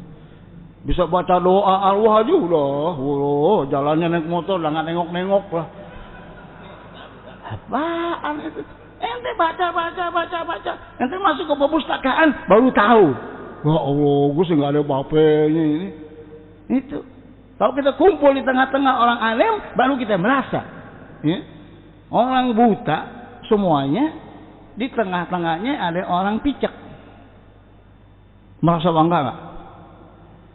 Bisa baca doa arwah aja udah, jalannya naik motor udah nggak nengok-nengok lah. Apaan itu? Ente baca. Ente masuk ke perpustakaan baru tahu. Ya Allah, gue sih nggak ada apa-apanya ini. Itu. Kalau kita kumpul di tengah-tengah orang alim, baru kita merasa. Ya. Orang buta semuanya di tengah-tengahnya ada orang picek. Merasa bangga nggak?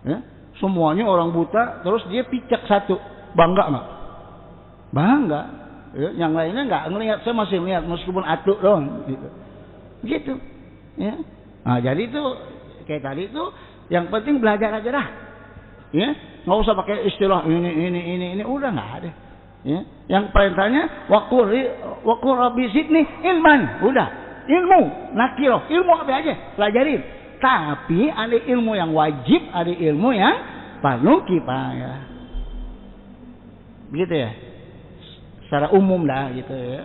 Ya. Semuanya orang buta, terus dia picek satu, bangga nggak? Bangga. Ya, yang lainnya nggak ngelihat, saya masih melihat meskipun atuk doang. Gitu. Ya. Nah, jadi itu kayak tadi itu, yang penting belajar aja dah. Ya, nggak usah pakai istilah ini, udah nggak ada. Ya. Yang perintahnya waqul rabbi zidni ilman. Udah, ilmu nakiro, ilmu apa aja pelajarin. Tapi ada ilmu yang wajib, ada ilmu yang fardu kifayah. Begitu ya. Secara umum dah gitu ya.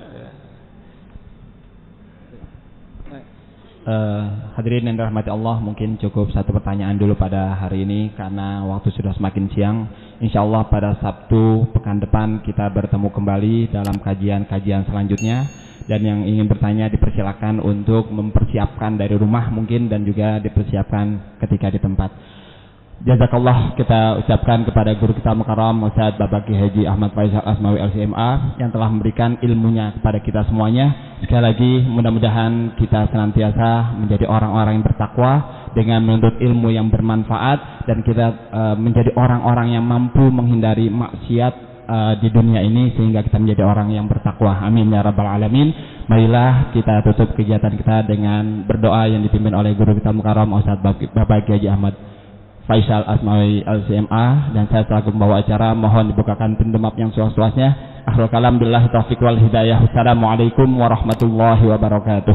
Hadirin yang dirahmati Allah, mungkin cukup satu pertanyaan dulu pada hari ini karena waktu sudah semakin siang. Insya Allah pada Sabtu pekan depan kita bertemu kembali dalam kajian-kajian selanjutnya. Dan yang ingin bertanya dipersilakan untuk mempersiapkan dari rumah mungkin dan juga dipersiapkan ketika di tempat. Jazakallah kita ucapkan kepada guru kita mukarram Ustaz Bapak Kiai Haji Ahmad Faisal Asmawi LCMA yang telah memberikan ilmunya kepada kita semuanya. Sekali lagi mudah-mudahan kita senantiasa menjadi orang-orang yang bertakwa dengan menuntut ilmu yang bermanfaat dan kita menjadi orang-orang yang mampu menghindari maksiat di dunia ini sehingga kita menjadi orang yang bertakwa. Amin ya rabbal alamin. Marilah kita tutup kegiatan kita dengan berdoa yang dipimpin oleh guru kita mukarram Ustaz Bapak Kiai Haji Ahmad Faisal Asmawi LCMA, dan saya selaku pembawa acara mohon dibukakan pintu maaf yang seluas-luasnya. Akhirul kalam billahi taufiq wal hidayah. Wassalamualaikum warahmatullahi wabarakatuh.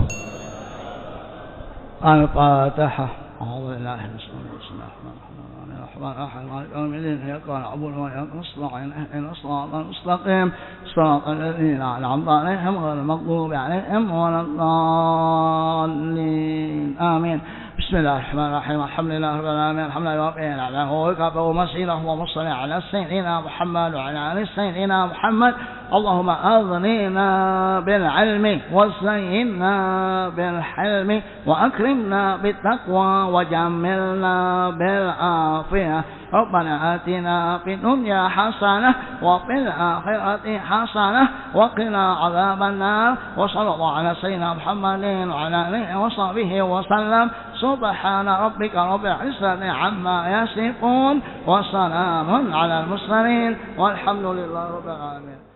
Al-Fatihah. Alhamdulillah. Bismillahirrahmanirrahim. Maaliki yaumiddin. Iyyaka na'budu wa iyyaka nasta'in. Ihdinas siratal mustaqim. Siratal ladzina an'amta 'alaihim ghairil maghdubi 'alaihim waladdallin. Amin. Bismillahirrahmanirrahim. Alhamdulillah rabbil alamin. Alhamdulillah rabbil alamin. Wa kafa masila wa salli ala sayyidina Muhammad wa ala ali sayyidina Muhammad. Allahumma aghnina bil ilmi wa zayyinna bil hilmi wa akrimna bit taqwa wa jammilna bil afiyah. ربنا آتنا في الدنيا حسنة وفي الآخرة حسنة وقنا عذاب النار وصلى الله على سيدنا محمد وعلى آله وصحبه وسلم. سبحان ربك رب العزة عما يصفون وسلام على المرسلين والحمد لله رب العالمين.